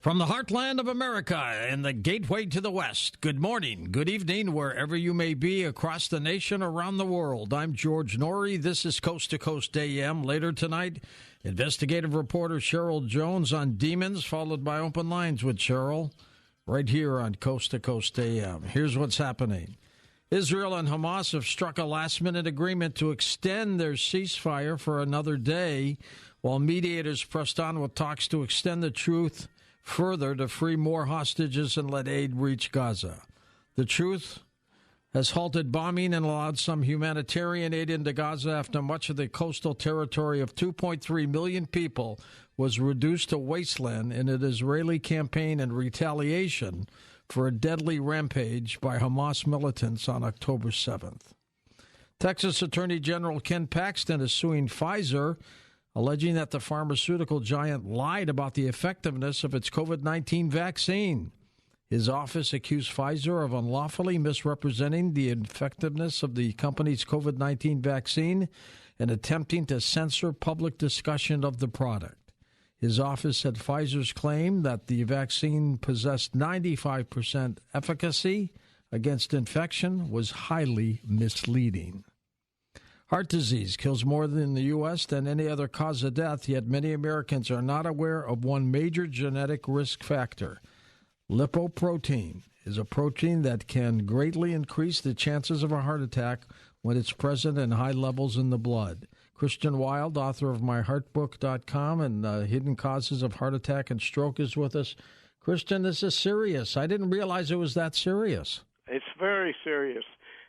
From the heartland of America and the gateway to the West, good morning, good evening, wherever you may be across the nation, around the world. I'm George Norrie. This is Coast to Coast AM. Later tonight, investigative reporter Cheryl Jones on demons, followed by Open Lines with Cheryl, right here on Coast to Coast AM. Here's what's happening. Israel and Hamas have struck a last-minute agreement to extend their ceasefire for another day, while mediators pressed on with talks to extend the truce further to free more hostages and let aid reach Gaza. The truth has halted bombing and allowed some humanitarian aid into Gaza after much of the coastal territory of 2.3 million people was reduced to wasteland in an Israeli campaign in retaliation for a deadly rampage by Hamas militants on October 7th. Texas Attorney General Ken Paxton is suing Pfizer, alleging that the pharmaceutical giant lied about the effectiveness of its COVID-19 vaccine. His office accused Pfizer of unlawfully misrepresenting the effectiveness of the company's COVID-19 vaccine and attempting to censor public discussion of the product. His office said Pfizer's claim that the vaccine possessed 95% efficacy against infection was highly misleading. Heart disease kills more in the U.S. than any other cause of death, yet many Americans are not aware of one major genetic risk factor. Lipoprotein is a protein that can greatly increase the chances of a heart attack when it's present in high levels in the blood. Christian Wild, author of myheartbook.com and Hidden Causes of Heart Attack and Stroke, is with us. Christian, this is serious. I didn't realize it was that serious. It's very serious.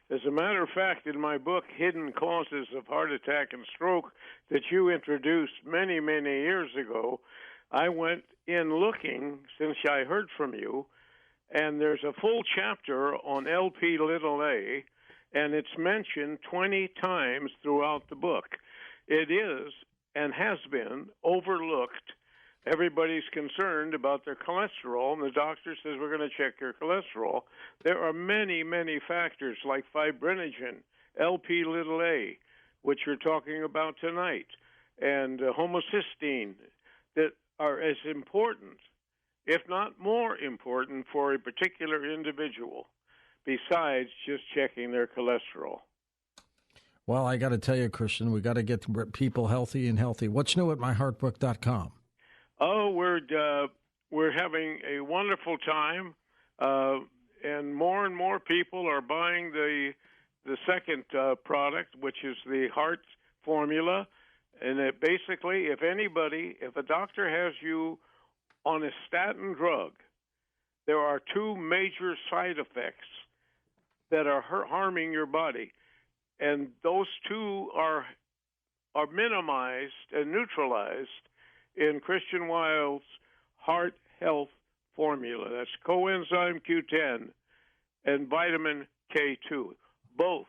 As a matter of fact, in my book, Hidden Causes of Heart Attack and Stroke, that you introduced many, many years ago, I went in looking since I heard from you, and there's a full chapter on Lp(a), and it's mentioned 20 times throughout the book. It is and has been overlooked. Everybody's concerned about their cholesterol, and the doctor says, we're going to check your cholesterol. There are many, many factors like fibrinogen, Lp(a), which you're talking about tonight, and homocysteine that are as important, if not more important, for a particular individual, besides just checking their cholesterol. Well, I got to tell you, Christian, we got to get people healthy and healthy. What's new at myheartbook.com? Oh, we're having a wonderful time, and more people are buying the second product, which is the heart formula. And it basically, if a doctor has you on a statin drug, there are two major side effects that are harming your body, and those two are minimized and neutralized in Christian Wild's Heart Health Formula. That's coenzyme Q10 and vitamin K2, both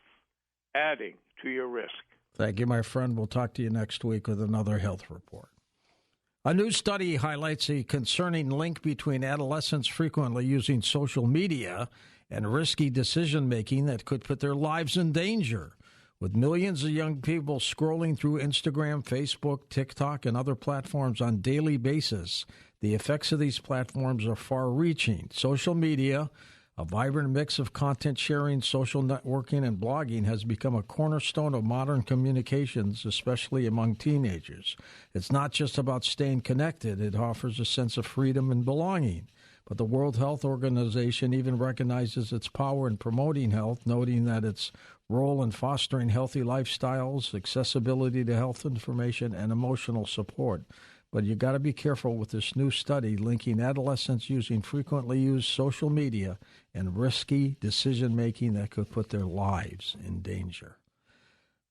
adding to your risk. Thank you, my friend. We'll talk to you next week with another health report. A new study highlights a concerning link between adolescents frequently using social media and risky decision-making that could put their lives in danger. With millions of young people scrolling through Instagram, Facebook, TikTok, and other platforms on a daily basis, the effects of these platforms are far-reaching. Social media, a vibrant mix of content sharing, social networking, and blogging, has become a cornerstone of modern communications, especially among teenagers. It's not just about staying connected. It offers a sense of freedom and belonging. But the World Health Organization even recognizes its power in promoting health, noting that its role in fostering healthy lifestyles, accessibility to health information, and emotional support. But you got to be careful with this new study linking adolescents using frequently used social media and risky decision-making that could put their lives in danger.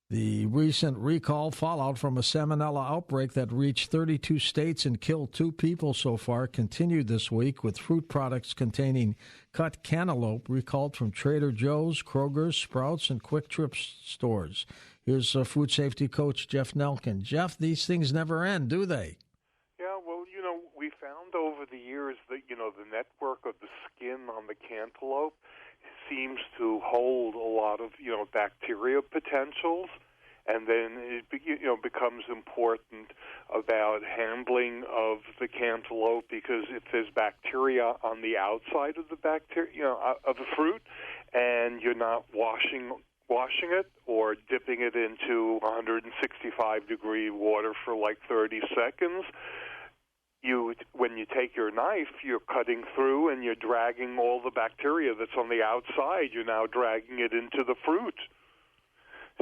The recent recall fallout from a salmonella outbreak that reached 32 states and killed 2 people so far continued this week, with fruit products containing cut cantaloupe recalled from Trader Joe's, Kroger's, Sprouts, and Quick Trip stores. Here's food safety coach Jeff Nelkin. Jeff, these things never end, do they? Yeah, well, we found over the years that, the network of the skin on the cantaloupe seems to hold a lot of, bacteria potentials. And then it becomes important about handling of the cantaloupe, because if there's bacteria on the outside of of the fruit, and you're not washing it or dipping it into 165-degree water for like 30 seconds, when you take your knife, you're cutting through and you're dragging all the bacteria that's on the outside. You're now dragging it into the fruit.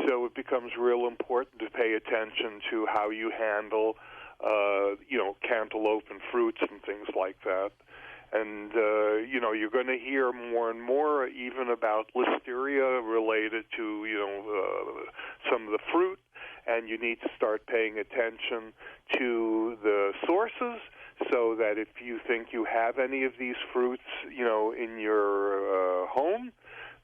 So it becomes real important to pay attention to how you handle, cantaloupe and fruits and things like that. And, you're going to hear more and more even about listeria related to, some of the fruit, and you need to start paying attention to the sources so that if you think you have any of these fruits, in your home,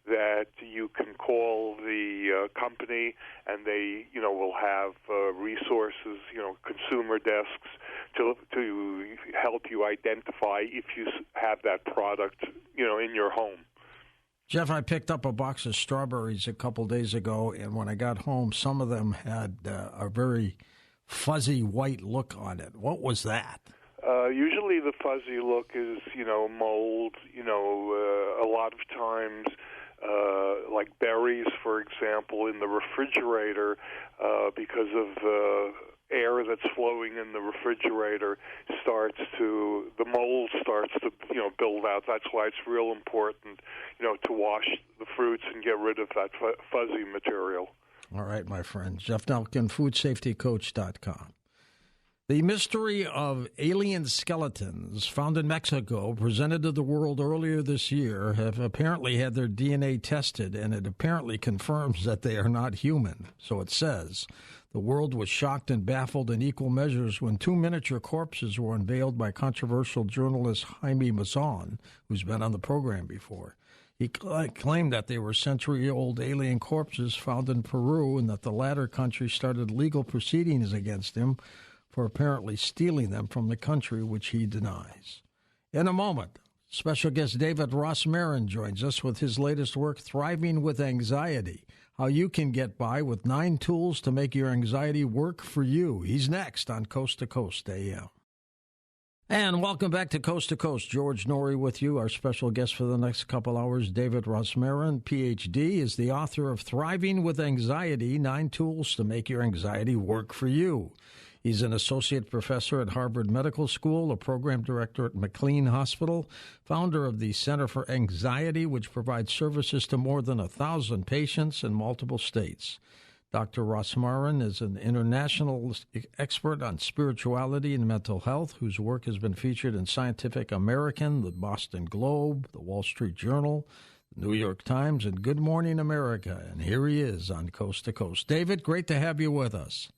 that you can call the company, and they, will have resources, consumer desks to help you identify if you have that product, in your home. Jeff, I picked up a box of strawberries a couple days ago, and when I got home, some of them had a very fuzzy white look on it. What was that? Usually the fuzzy look is, mold, a lot of times, like berries, for example, in the refrigerator, because of air that's flowing in the refrigerator, the mold starts to, build out. That's why it's real important, to wash the fruits and get rid of that fuzzy material. All right, my friend. Jeff Nelkin, foodsafetycoach.com. The mystery of alien skeletons found in Mexico, presented to the world earlier this year, have apparently had their DNA tested, and it apparently confirms that they are not human. So it says. The world was shocked and baffled in equal measures when two miniature corpses were unveiled by controversial journalist Jaime Maussan, who's been on the program before. He claimed that they were century-old alien corpses found in Peru, and that the latter country started legal proceedings against him for apparently stealing them from the country, which he denies. In a moment, special guest David Rosmarin joins us with his latest work, Thriving with Anxiety, how you can get by with 9 tools to make your anxiety work for you. He's next on Coast to Coast AM. And welcome back to Coast. George Norrie with you. Our special guest for the next couple hours, David Rosmarin, Ph.D., is the author of Thriving with Anxiety, 9 Tools to Make Your Anxiety Work for You. He's an associate professor at Harvard Medical School, a program director at McLean Hospital, founder of the Center for Anxiety, which provides services to more than 1,000 patients in multiple states. Dr. Rosmarin is an international expert on spirituality and mental health, whose work has been featured in Scientific American, the Boston Globe, the Wall Street Journal, the New York Times, and Good Morning America. And here he is on Coast to Coast. David, great to have you with us.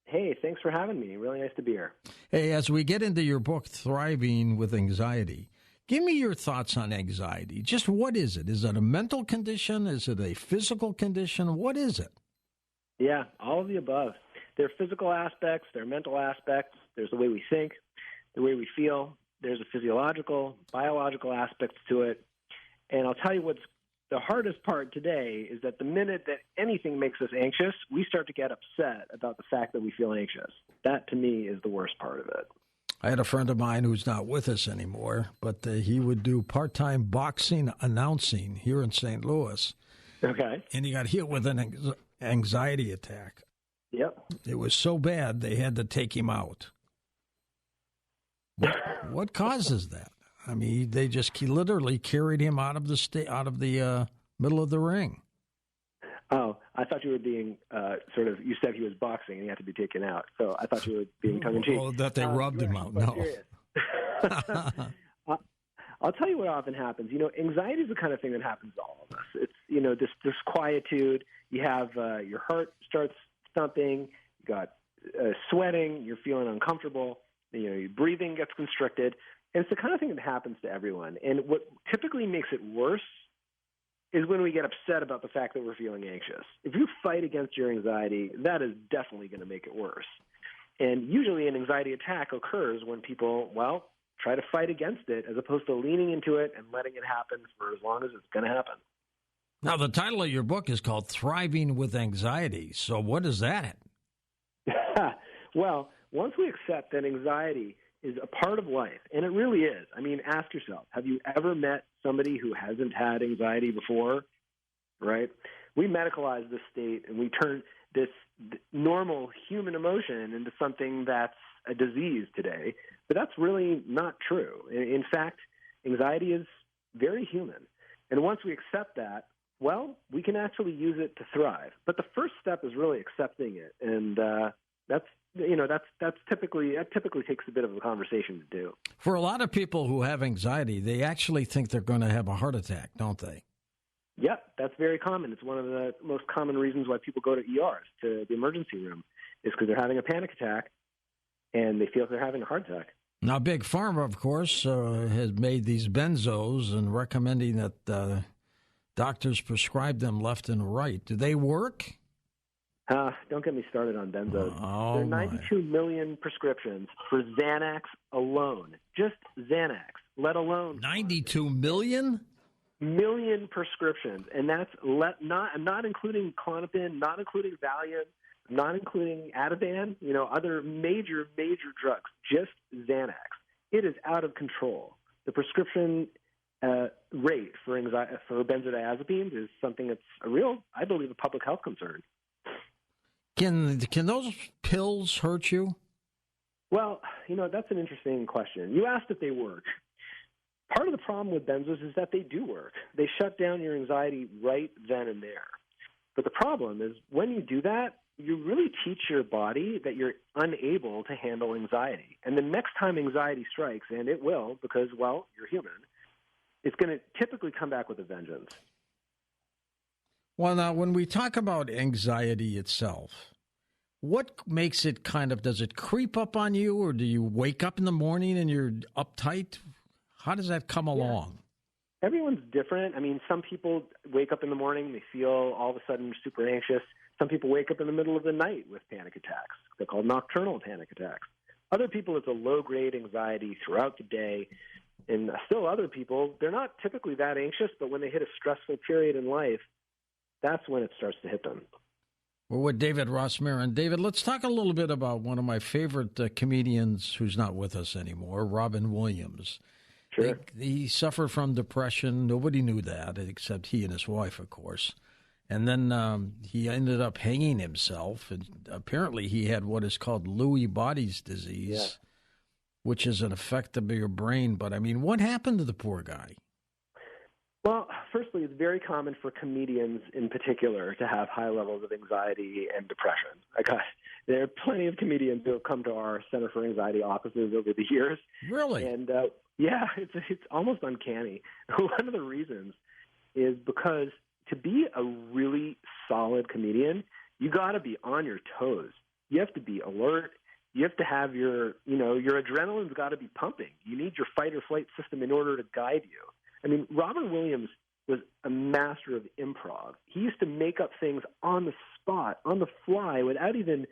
Hey, thanks for having me. Really nice to be here. Hey, as we get into your book, Thriving with Anxiety, give me your thoughts on anxiety. Just what is it? Is it a mental condition? Is it a physical condition? What is it? Yeah, all of the above. There are physical aspects, there are mental aspects, there's the way we think, the way we feel, there's a physiological, biological aspects to it. And I'll tell you what's the hardest part today is that the minute that anything makes us anxious, we start to get upset about the fact that we feel anxious. That, to me, is the worst part of it. I had a friend of mine who's not with us anymore, but he would do part-time boxing announcing here in St. Louis. Okay. And he got hit with an anxiety attack. Yep. It was so bad they had to take him out. What causes that? I mean, they just literally carried him out of the middle of the ring. Oh, I thought you were being you said he was boxing and he had to be taken out. So I thought you were being tongue-in-cheek. Oh, that they rubbed him out. No. I'll tell you what often happens. Anxiety is the kind of thing that happens to all of us. It's, this disquietude. You have your heart starts thumping. You got sweating. You're feeling uncomfortable. Your breathing gets constricted. And it's the kind of thing that happens to everyone. And what typically makes it worse is when we get upset about the fact that we're feeling anxious. If you fight against your anxiety, that is definitely going to make it worse. And usually an anxiety attack occurs when people, try to fight against it as opposed to leaning into it and letting it happen for as long as it's going to happen. Now, the title of your book is called Thriving with Anxiety. So what is that? Well, once we accept that anxiety is a part of life, and it really is. I mean, ask yourself, have you ever met somebody who hasn't had anxiety before, right? We medicalize this state, and we turn this normal human emotion into something that's a disease today, but that's really not true. In fact, anxiety is very human. And once we accept that, well, we can actually use it to thrive. But the first step is really accepting it, and that typically takes a bit of a conversation to do. For a lot of people who have anxiety, they actually think they're going to have a heart attack, don't they? Yep, that's very common. It's one of the most common reasons why people go to ERs, to the emergency room, is because they're having a panic attack, and they feel they're having a heart attack. Now, Big Pharma, of course, has made these benzos and recommending that doctors prescribe them left and right. Do they work? Don't get me started on benzos. Oh, there are 92 million prescriptions for Xanax alone. Just Xanax, let alone 92 million? Million prescriptions, and that's not including Klonopin, not including Valium, not including Ativan, other major drugs, just Xanax. It is out of control. The prescription rate for benzodiazepines is something that's I believe, a public health concern. Can those pills hurt you? Well, that's an interesting question. You asked if they work. Part of the problem with benzos is that they do work. They shut down your anxiety right then and there. But the problem is when you do that, you really teach your body that you're unable to handle anxiety. And the next time anxiety strikes, and it will because, well, you're human, it's going to typically come back with a vengeance. Well, now, when we talk about anxiety itself, what makes it does it creep up on you, or do you wake up in the morning and you're uptight? How does that come along? Everyone's different. I mean, some people wake up in the morning, they feel all of a sudden super anxious. Some people wake up in the middle of the night with panic attacks. They're called nocturnal panic attacks. Other people, it's a low-grade anxiety throughout the day. And still other people, they're not typically that anxious, but when they hit a stressful period in life, that's when it starts to hit them. We're with David Rosmarin. David, let's talk a little bit about one of my favorite comedians who's not with us anymore, Robin Williams. Sure. He suffered from depression. Nobody knew that, except he and his wife, of course. And then he ended up hanging himself. And apparently he had what is called Lewy bodies disease, which is an effect of your brain. But, I mean, what happened to the poor guy? Well, firstly, it's very common for comedians in particular to have high levels of anxiety and depression. There are plenty of comedians who have come to our Center for Anxiety offices over the years. Really? And, it's almost uncanny. One of the reasons is because to be a really solid comedian, you got to be on your toes. You have to be alert. You have to have your adrenaline's got to be pumping. You need your fight or flight system in order to guide you. I mean, Robin Williams was a master of improv. He used to make up things on the spot, on the fly, without even,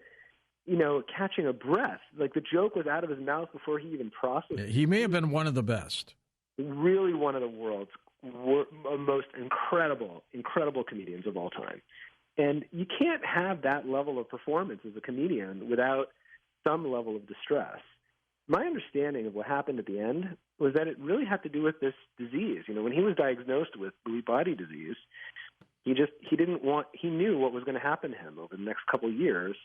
catching a breath. Like the joke was out of his mouth before he even processed it. He may have been one of the best. Really one of the world's most incredible comedians of all time. And you can't have that level of performance as a comedian without some level of distress. My understanding of what happened at the end was that it really had to do with this disease. When he was diagnosed with Lewy body disease, he knew what was going to happen to him over the next couple of years,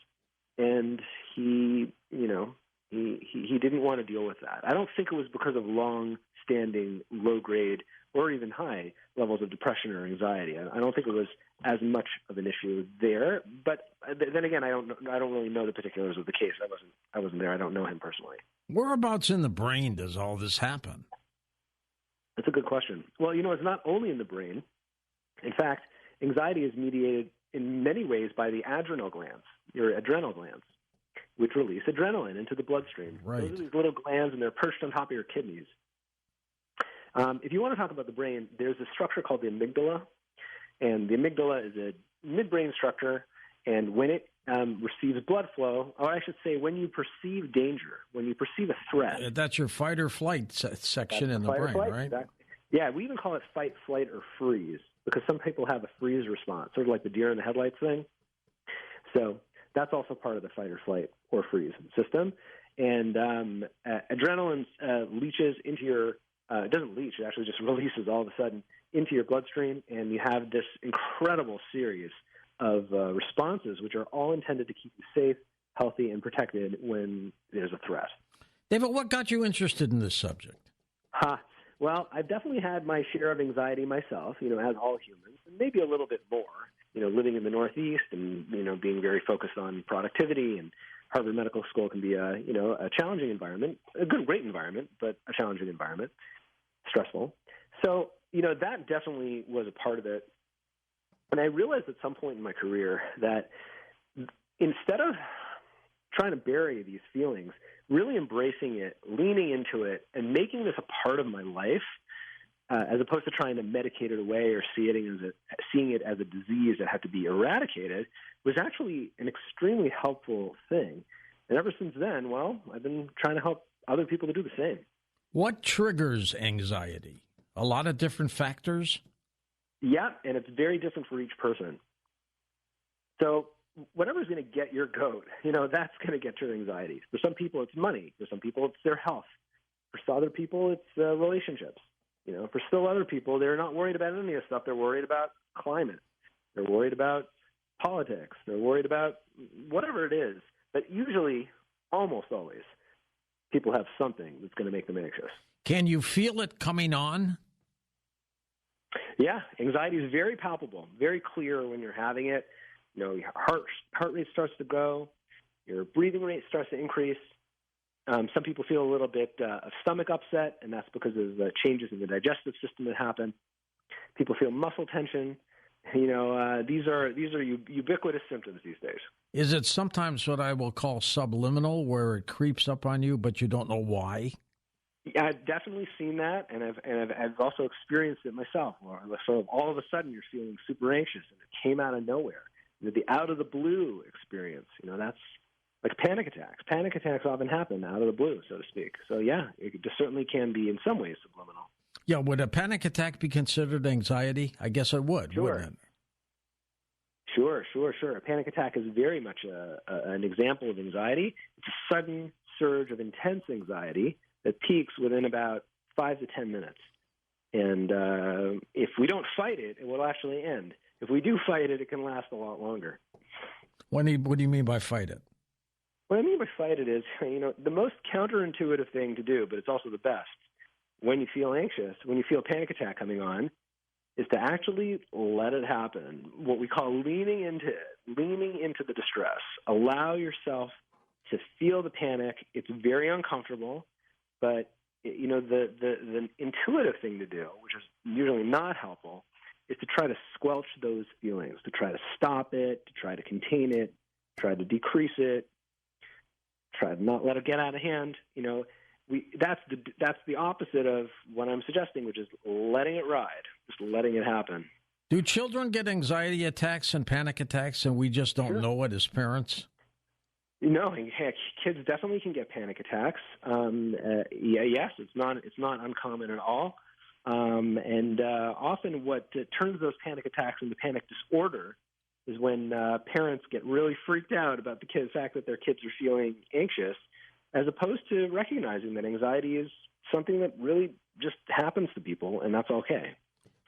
and he didn't want to deal with that. I don't think it was because of long-standing, low-grade, or even high levels of depression or anxiety. I don't think it was as much of an issue there. But then again, I don't really know the particulars of the case. I wasn't there. I don't know him personally. Whereabouts in the brain does all this happen? That's a good question. Well, it's not only in the brain. In fact, anxiety is mediated in many ways by the adrenal glands, your adrenal glands, which release adrenaline into the bloodstream. Right. Those are these little glands, and they're perched on top of your kidneys. If you want to talk about the brain, there's a structure called the amygdala, and the amygdala is a midbrain structure, and when it receives blood flow, or I should say when you perceive danger, when you perceive a threat. That's your fight or flight section in the brain, right? Exactly. Yeah, we even call it fight, flight, or freeze. because some people have a freeze response, sort of like the deer in the headlights thing. So that's also part of the fight or flight or freeze system. And adrenaline leaches into your it doesn't leach, it actually just releases all of a sudden into your bloodstream, and you have this incredible series of responses which are all intended to keep you safe, healthy, and protected when there's a threat. David, what got you interested in this subject? Well, I've definitely had my share of anxiety myself, as all humans, and maybe a little bit more, living in the Northeast and, being very focused on productivity. And Harvard Medical School can be a challenging environment, a great environment, but a challenging environment, stressful. So, that definitely was a part of it. And I realized at some point in my career that instead of trying to bury these feelings, really embracing it, leaning into it, and making this a part of my life, as opposed to trying to medicate it away or seeing it as a disease that had to be eradicated, was actually an extremely helpful thing. And ever since then, I've been trying to help other people to do the same. What triggers anxiety? A lot of different factors? Yeah, and it's very different for each person. So whatever's going to get your goat, that's going to get your anxiety. For some people, it's money. For some people, it's their health. For other people, it's relationships. For still other people, they're not worried about any of this stuff. They're worried about climate. They're worried about politics. They're worried about whatever it is. But usually, almost always, people have something that's going to make them anxious. Can you feel it coming on? Yeah, anxiety is very palpable, very clear when you're having it. Your heart rate starts to go, your breathing rate starts to increase. Some people feel a little bit of stomach upset, and that's because of the changes in the digestive system that happen. People feel muscle tension. These are ubiquitous symptoms these days. Is it sometimes what I will call subliminal, where it creeps up on you, but you don't know why? Yeah, I've definitely seen that, and I've also experienced it myself. Where sort of all of a sudden you're feeling super anxious, and it came out of nowhere. The out of the blue experience, that's like panic attacks. Panic attacks often happen out of the blue, so to speak. So yeah, it just certainly can be in some ways subliminal. Yeah, would a panic attack be considered anxiety? I guess it would, sure. Wouldn't it? Sure. A panic attack is very much an example of anxiety. It's a sudden surge of intense anxiety that peaks within about 5 to 10 minutes. And if we don't fight it, it will actually end. If we do fight it, it can last a lot longer. What do you mean by fight it? What I mean by fight it is, the most counterintuitive thing to do, but it's also the best, when you feel anxious, when you feel a panic attack coming on, is to actually let it happen, what we call leaning into the distress. Allow yourself to feel the panic. It's very uncomfortable, but the intuitive thing to do, which is usually not helpful, is to try to squelch those feelings, to try to stop it, to try to contain it, try to decrease it, try to not let it get out of hand. That's the opposite of what I'm suggesting, which is letting it ride, just letting it happen. Do children get anxiety attacks and panic attacks, and we just don't know it as parents? Heck, kids definitely can get panic attacks. Yes, it's not uncommon at all. And often what turns those panic attacks into panic disorder is when parents get really freaked out about the fact that their kids are feeling anxious, as opposed to recognizing that anxiety is something that really just happens to people, and that's okay.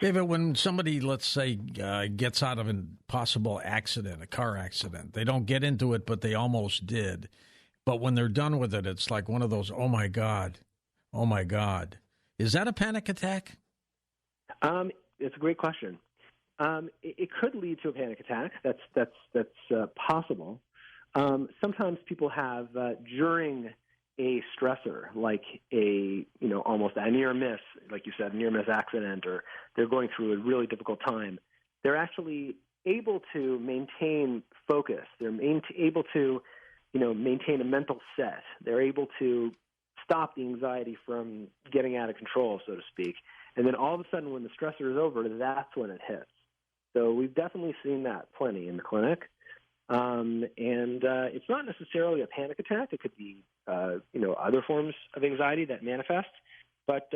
David, when somebody, let's say, gets out of a possible accident, a car accident, they don't get into it, but they almost did. But when they're done with it, it's like one of those, oh, my God. Is that a panic attack? It's a great question. It could lead to a panic attack. That's possible. Sometimes people have during a stressor, like almost a near miss, like you said, near miss accident, or they're going through a really difficult time. They're actually able to maintain focus. They're able to, maintain a mental set. They're able to stop the anxiety from getting out of control, so to speak. And then all of a sudden, when the stressor is over, that's when it hits. So we've definitely seen that plenty in the clinic. And it's not necessarily a panic attack. It could be, other forms of anxiety that manifest. But,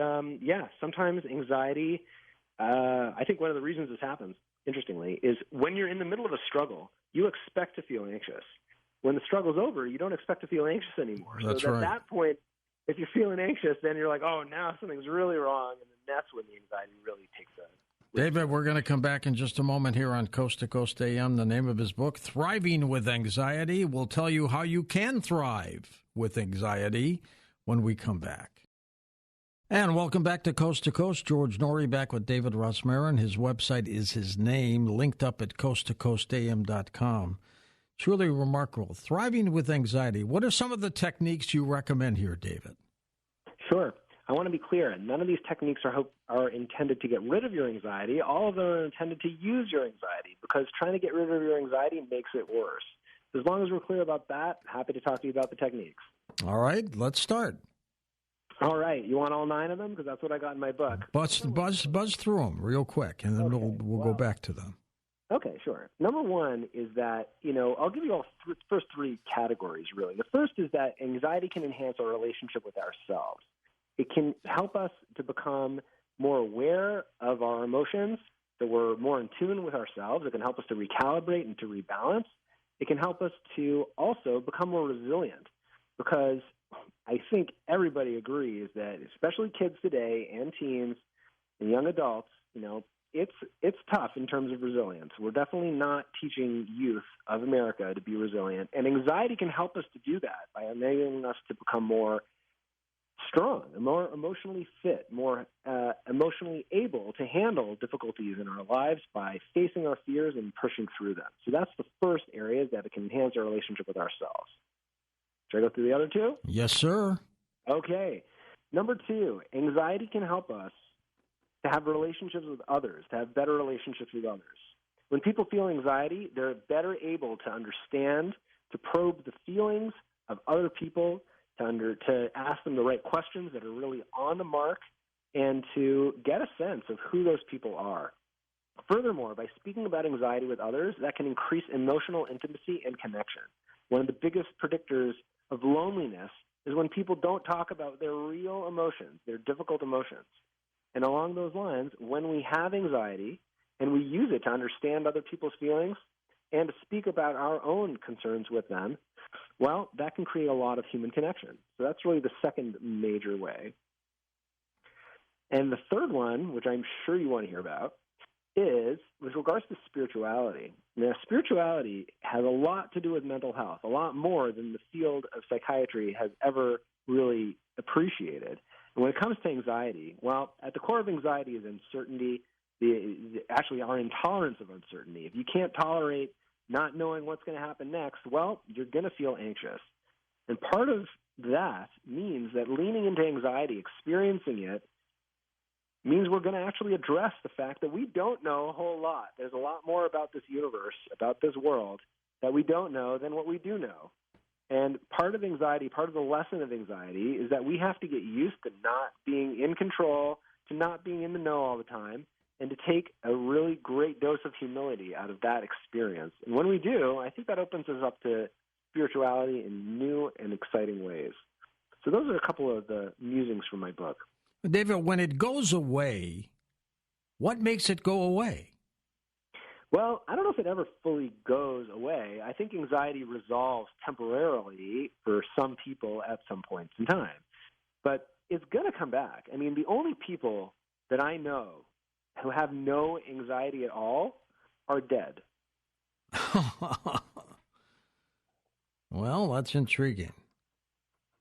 sometimes anxiety I think one of the reasons this happens, interestingly, is when you're in the middle of a struggle, you expect to feel anxious. When the struggle's over, you don't expect to feel anxious anymore. That's so right. At that point, if you're feeling anxious, then you're like, oh, now something's really wrong, and then that's when the anxiety really takes over. David, we're going to come back in just a moment here on Coast to Coast AM. The name of his book, Thriving with Anxiety, will tell you how you can thrive with anxiety when we come back. And welcome back to Coast. George Norrie back with David Rosmarin. His website is his name, linked up at coasttocoastam.com. Truly remarkable. Thriving with anxiety. What are some of the techniques you recommend here, David? Sure. I want to be clear. None of these techniques are intended to get rid of your anxiety. All of them are intended to use your anxiety, because trying to get rid of your anxiety makes it worse. As long as we're clear about that, happy to talk to you about the techniques. All right, let's start. All right. You want all 9 of them? Because that's what I got in my book. Buzz through them real quick, and then we'll go back to them. Okay, sure. Number one is that, I'll give you all first 3 categories, really. The first is that anxiety can enhance our relationship with ourselves. It can help us to become more aware of our emotions, that we're more in tune with ourselves. It can help us to recalibrate and to rebalance. It can help us to also become more resilient, because I think everybody agrees that, especially kids today and teens and young adults, it's tough in terms of resilience. We're definitely not teaching youth of America to be resilient, and anxiety can help us to do that by enabling us to become more strong, more emotionally fit, more emotionally able to handle difficulties in our lives by facing our fears and pushing through them. So that's the first area, that it can enhance our relationship with ourselves. Should I go through the other 2? Yes, sir. Okay. Number 2, anxiety can help us to have relationships with others, to have better relationships with others. When people feel anxiety, they're better able to understand, to probe the feelings of other people, to ask them the right questions that are really on the mark, and to get a sense of who those people are. Furthermore, by speaking about anxiety with others, that can increase emotional intimacy and connection. One of the biggest predictors of loneliness is when people don't talk about their real emotions, their difficult emotions. And along those lines, when we have anxiety and we use it to understand other people's feelings and to speak about our own concerns with them, well, that can create a lot of human connection. So that's really the second major way. And the third one, which I'm sure you want to hear about, is with regards to spirituality. Now, spirituality has a lot to do with mental health, a lot more than the field of psychiatry has ever really appreciated. And when it comes to anxiety, well, at the core of anxiety is uncertainty, actually our intolerance of uncertainty. If you can't tolerate not knowing what's going to happen next, well, you're going to feel anxious. And part of that means that leaning into anxiety, experiencing it, means we're going to actually address the fact that we don't know a whole lot. There's a lot more about this universe, about this world, that we don't know than what we do know. And part of anxiety, part of the lesson of anxiety, is that we have to get used to not being in control, to not being in the know all the time, and to take a really great dose of humility out of that experience. And when we do, I think that opens us up to spirituality in new and exciting ways. So those are a couple of the musings from my book. David, when it goes away, what makes it go away? Well, I don't know if it ever fully goes away. I think anxiety resolves temporarily for some people at some points in time. But it's going to come back. I mean, the only people that I know who have no anxiety at all are dead. Well, that's intriguing.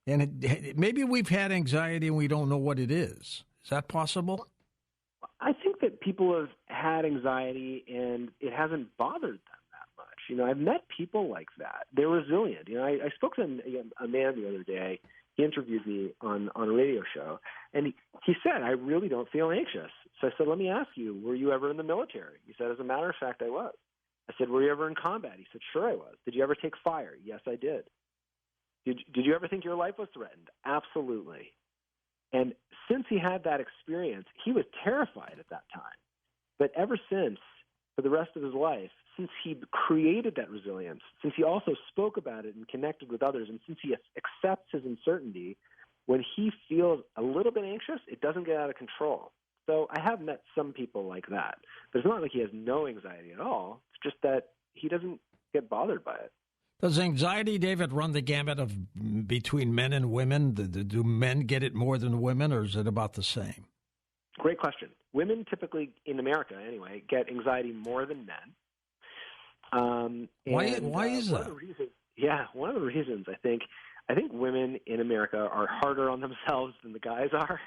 And maybe we've had anxiety and we don't know what it is. Is that possible? I think that people have had anxiety and it hasn't bothered them that much. I've met people like that. They're resilient. I spoke to a man the other day. He interviewed me on a radio show, and he said, I really don't feel anxious. So I said, let me ask you, were you ever in the military? He said, as a matter of fact, I was. I said, were you ever in combat? He said, sure I was. Did you ever take fire? Yes, I did. Did you ever think your life was threatened? Absolutely. And since he had that experience, he was terrified at that time. But ever since, for the rest of his life, since he created that resilience, since he also spoke about it and connected with others, and since he accepts his uncertainty, when he feels a little bit anxious, it doesn't get out of control. So I have met some people like that. But it's not like he has no anxiety at all. It's just that he doesn't get bothered by it. Does anxiety, David, run the gamut of between men and women? Do men get it more than women, or is it about the same? Great question. Women typically, in America anyway, get anxiety more than men. Why is that? One of the reasons I think women in America are harder on themselves than the guys are.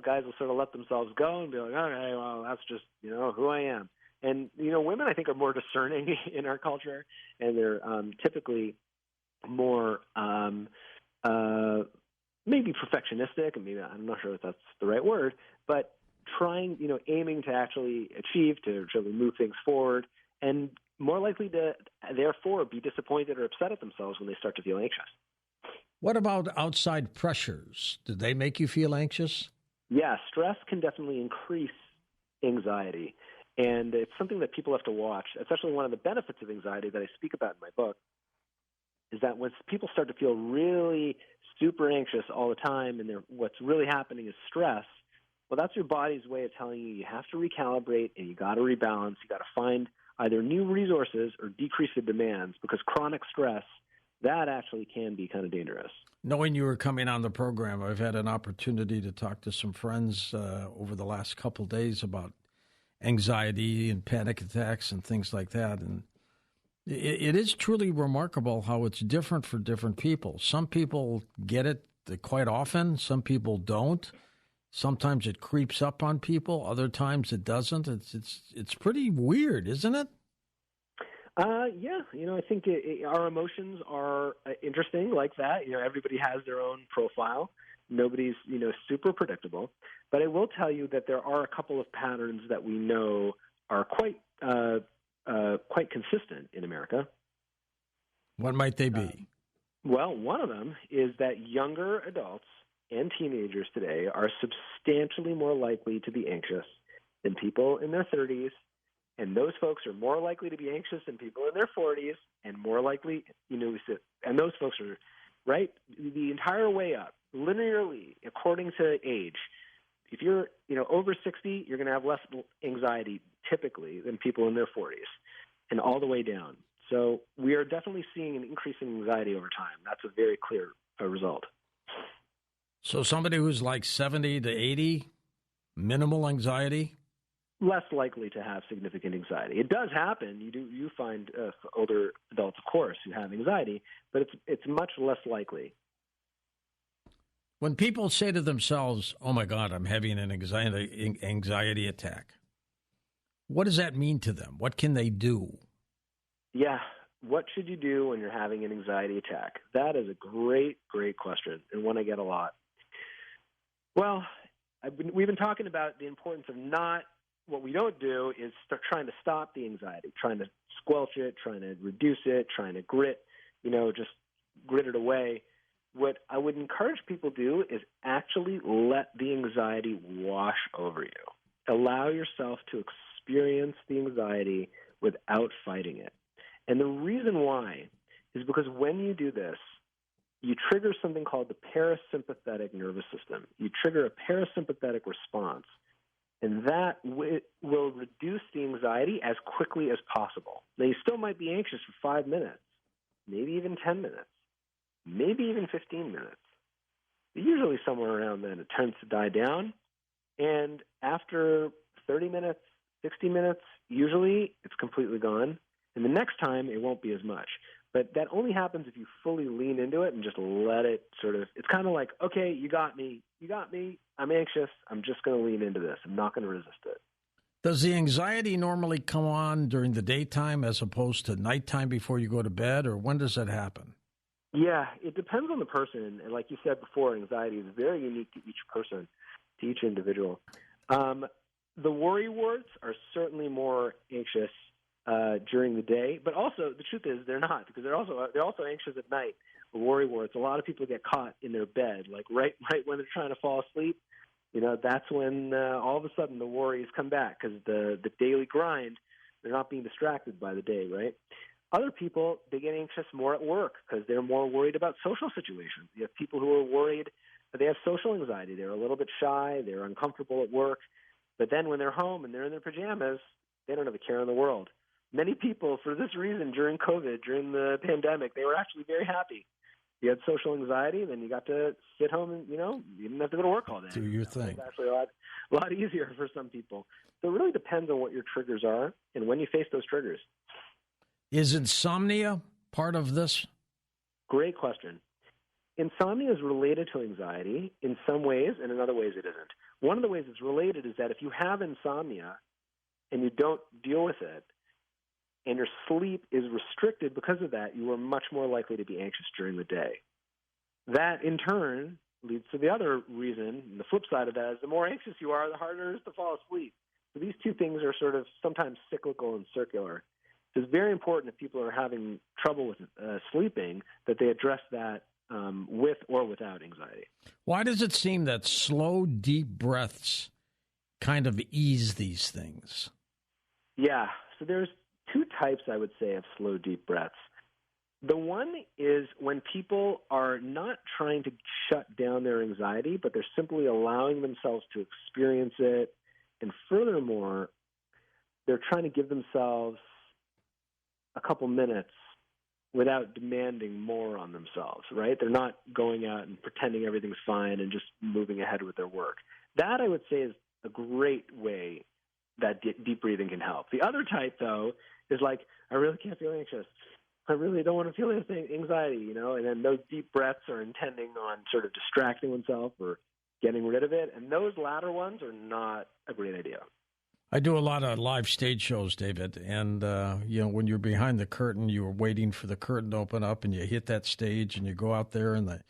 Guys will sort of let themselves go and be like, okay, well, that's just, who I am. And, women, I think, are more discerning in our culture, and they're typically more maybe perfectionistic, and maybe I'm not sure if that's the right word, but trying, aiming to actually achieve, to really move things forward, and more likely to, therefore, be disappointed or upset at themselves when they start to feel anxious. What about outside pressures? Do they make you feel anxious? Yeah, stress can definitely increase anxiety. And it's something that people have to watch. It's actually one of the benefits of anxiety that I speak about in my book, is that when people start to feel really super anxious all the time and what's really happening is stress, well, that's your body's way of telling you have to recalibrate and you got to rebalance. You got to find either new resources or decrease the demands, because chronic stress, that actually can be kind of dangerous. Knowing you were coming on the program, I've had an opportunity to talk to some friends over the last couple of days about anxiety and panic attacks and things like that. And it is truly remarkable how it's different for different people. Some people get it quite often. Some people don't. Sometimes it creeps up on people. Other times it doesn't. It's pretty weird, isn't it? Yeah. I think our emotions are interesting like that. Everybody has their own profile. Nobody's, super predictable. But I will tell you that there are a couple of patterns that we know are quite consistent in America. What might they be? Well, one of them is that younger adults and teenagers today are substantially more likely to be anxious than people in their 30s. And those folks are more likely to be anxious than people in their 40s, and more likely, and those folks are, right, the entire way up, linearly, according to age. If you're, over 60, you're going to have less anxiety typically than people in their 40s, and all the way down. So we are definitely seeing an increase in anxiety over time. That's a very clear result. So somebody who's like 70 to 80, minimal anxiety? Less likely to have significant anxiety. It does happen. You find older adults, of course, who have anxiety, but it's much less likely. When people say to themselves, "Oh my God, I'm having an anxiety attack," what does that mean to them? What can they do? Yeah, what should you do when you're having an anxiety attack? That is a great, great question, and one I get a lot. Well, we've been talking about the importance of not. What we don't do is start trying to stop the anxiety, trying to squelch it, trying to reduce it, trying to just grit it away. What I would encourage people to do is actually let the anxiety wash over you. Allow yourself to experience the anxiety without fighting it. And the reason why is because when you do this, you trigger something called the parasympathetic nervous system. You trigger a parasympathetic response. And that will reduce the anxiety as quickly as possible. Now, you still might be anxious for 5 minutes, maybe even 10 minutes, maybe even 15 minutes. But usually somewhere around then, it tends to die down. And after 30 minutes, 60 minutes, usually it's completely gone. And the next time, it won't be as much. But that only happens if you fully lean into it and just let it it's kind of like, okay, you got me, I'm anxious, I'm just going to lean into this, I'm not going to resist it. Does the anxiety normally come on during the daytime as opposed to nighttime before you go to bed, or when does that happen? Yeah, it depends on the person. And like you said before, anxiety is very unique to each person, to each individual. The worry warts are certainly more anxious during the day, but also the truth is they're not, because they're also anxious at night. The worry warts. A lot of people get caught in their bed, like right when they're trying to fall asleep. That's when all of a sudden the worries come back, because the daily grind, they're not being distracted by the day, right? Other people, they get anxious more at work because they're more worried about social situations. You have people who are worried but they have social anxiety. They're a little bit shy. They're uncomfortable at work. But then when they're home and they're in their pajamas, they don't have a care in the world. Many people, for this reason, during COVID, during the pandemic, they were actually very happy. You had social anxiety, then you got to sit home and, you didn't have to go to work all day. Do your thing. It's actually a lot easier for some people. So it really depends on what your triggers are and when you face those triggers. Is insomnia part of this? Great question. Insomnia is related to anxiety in some ways, and in other ways it isn't. One of the ways it's related is that if you have insomnia and you don't deal with it, and your sleep is restricted because of that, you are much more likely to be anxious during the day. That, in turn, leads to the other reason, and the flip side of that is the more anxious you are, the harder it is to fall asleep. So these two things are sort of sometimes cyclical and circular. So it's very important if people are having trouble with sleeping that they address that with or without anxiety. Why does it seem that slow, deep breaths kind of ease these things? Yeah, so there's two types, I would say, of slow, deep breaths. The one is when people are not trying to shut down their anxiety, but they're simply allowing themselves to experience it. And furthermore, they're trying to give themselves a couple minutes without demanding more on themselves, right? They're not going out and pretending everything's fine and just moving ahead with their work. That, I would say, is a great way that deep breathing can help. The other type, though, is like, I really can't feel anxious. I really don't want to feel anything, anxiety, and then those deep breaths are intending on sort of distracting oneself or getting rid of it, and those latter ones are not a great idea. I do a lot of live stage shows, David, and, when you're behind the curtain, you are waiting for the curtain to open up, and you hit that stage, and you go out there in the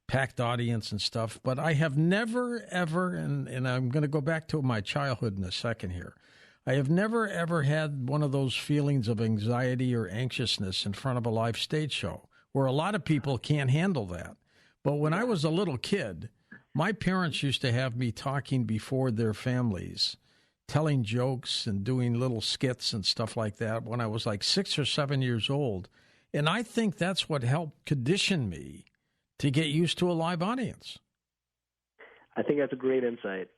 packed audience and stuff, but I have never, ever, and I'm going to go back to my childhood in a second here, I have never, ever had one of those feelings of anxiety or anxiousness in front of a live stage show, where a lot of people can't handle that. But when I was a little kid, my parents used to have me talking before their families, telling jokes and doing little skits and stuff like that when I was like 6 or 7 years old. And I think that's what helped condition me to get used to a live audience. I think that's a great insight.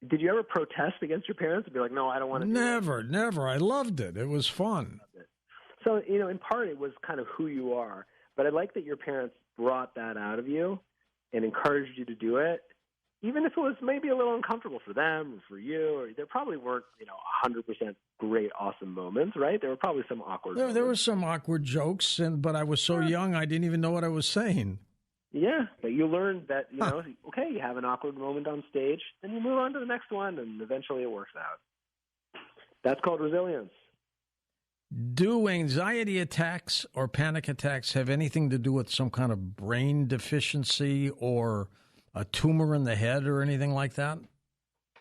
Did you ever protest against your parents and be like, no, I don't want to do that? Never. I loved it. It was fun. So, in part it was kind of who you are. But I like that your parents brought that out of you and encouraged you to do it, even if it was maybe a little uncomfortable for them or for you. Or there probably weren't, 100% great, awesome moments, right? There were probably some awkward moments. There were some awkward jokes, but I was so young I didn't even know what I was saying. Yeah, but you learned that, okay, you have an awkward moment on stage, then you move on to the next one, and eventually it works out. That's called resilience. Do anxiety attacks or panic attacks have anything to do with some kind of brain deficiency or a tumor in the head or anything like that?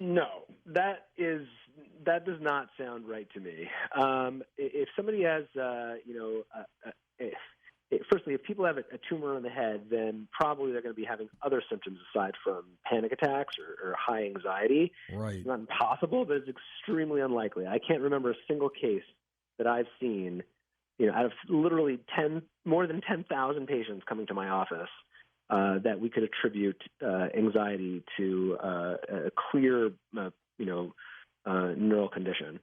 No, that does not sound right to me. If somebody has, firstly, if people have a tumor in the head, then probably they're going to be having other symptoms aside from panic attacks or high anxiety. Right. It's not impossible, but it's extremely unlikely. I can't remember a single case that I've seen, out of literally more than 10,000 patients coming to my office, that we could attribute anxiety to a clear, neural condition.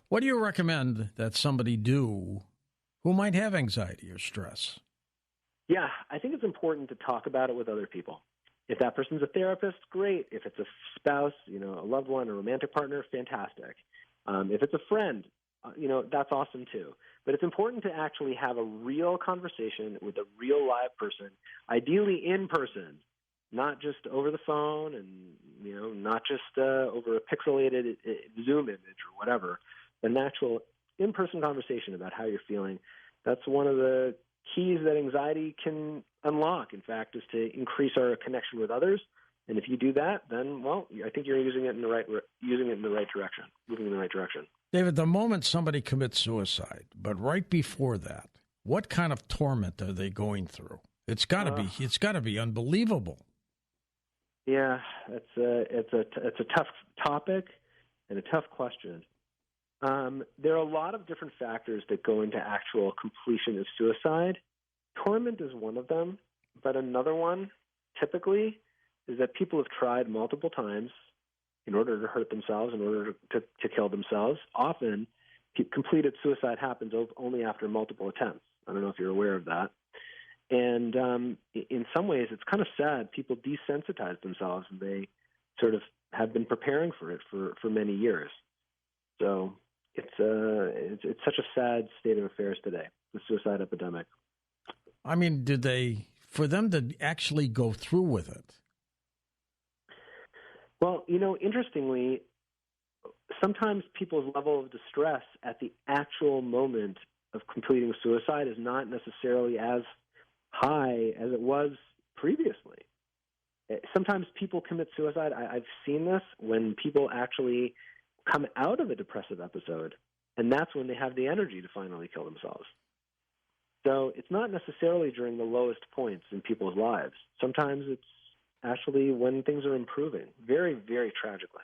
What do you recommend that somebody do who might have anxiety or stress? Yeah, I think it's important to talk about it with other people. If that person's a therapist, great. If it's a spouse, a loved one, a romantic partner, fantastic. If it's a friend, that's awesome too. But it's important to actually have a real conversation with a real live person, ideally in person, not just over the phone and, not just over a pixelated Zoom image or whatever, but an actual in-person conversation about how you're feeling. That's one of the keys that anxiety can unlock, in fact, is to increase our connection with others. And if you do that, then, I think you're using it in the right direction, moving in the right direction. David, the moment somebody commits suicide, but right before that, what kind of torment are they going through? It's got to be unbelievable. Yeah, it's a tough topic and a tough question. There are a lot of different factors that go into actual completion of suicide. torment is one of them, but another one typically is that people have tried multiple times in order to hurt themselves, in order to kill themselves. Often, completed suicide happens only after multiple attempts. I don't know if you're aware of that. And in some ways, it's kind of sad. People desensitize themselves, and they sort of have been preparing for it for many years. So it's such a sad state of affairs today, the suicide epidemic. I mean, for them to actually go through with it? Well, interestingly, sometimes people's level of distress at the actual moment of completing suicide is not necessarily as high as it was previously. Sometimes people commit suicide. I've seen this when people actually come out of a depressive episode, and that's when they have the energy to finally kill themselves. So it's not necessarily during the lowest points in people's lives. Sometimes it's actually when things are improving, very, very tragically.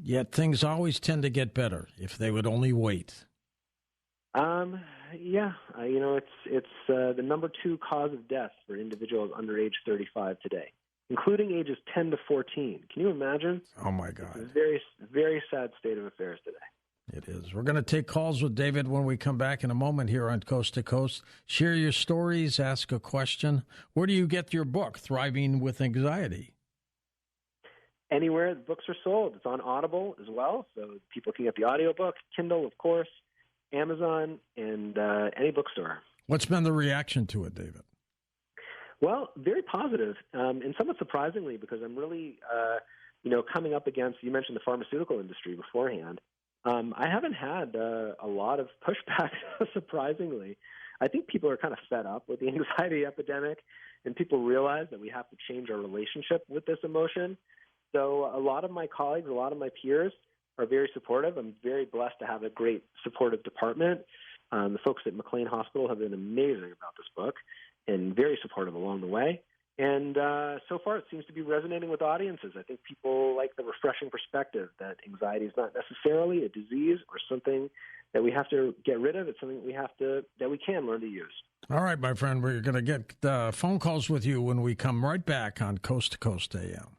Yet things always tend to get better if they would only wait. Yeah. It's the number 2 cause of death for individuals under age 35 today, including ages 10 to 14. Can you imagine? Oh, my God. It's a very, very sad state of affairs today. It is. We're going to take calls with David when we come back in a moment here on Coast to Coast. Share your stories, ask a question. Where do you get your book, Thriving with Anxiety? Anywhere the books are sold. It's on Audible as well, so people can get the audiobook, Kindle, of course, Amazon, and any bookstore. What's been the reaction to it, David? Well, very positive, and somewhat surprisingly, because I'm really, coming up against, you mentioned the pharmaceutical industry beforehand. I haven't had a lot of pushback, surprisingly. I think people are kind of fed up with the anxiety epidemic, and people realize that we have to change our relationship with this emotion. So a lot of my colleagues, a lot of my peers are very supportive. I'm very blessed to have a great supportive department. The folks at McLean Hospital have been amazing about this book and very supportive along the way. And so far, it seems to be resonating with audiences. I think people like the refreshing perspective that anxiety is not necessarily a disease or something that we have to get rid of. It's something that we can learn to use. All right, my friend, we're going to get phone calls with you when we come right back on Coast to Coast AM.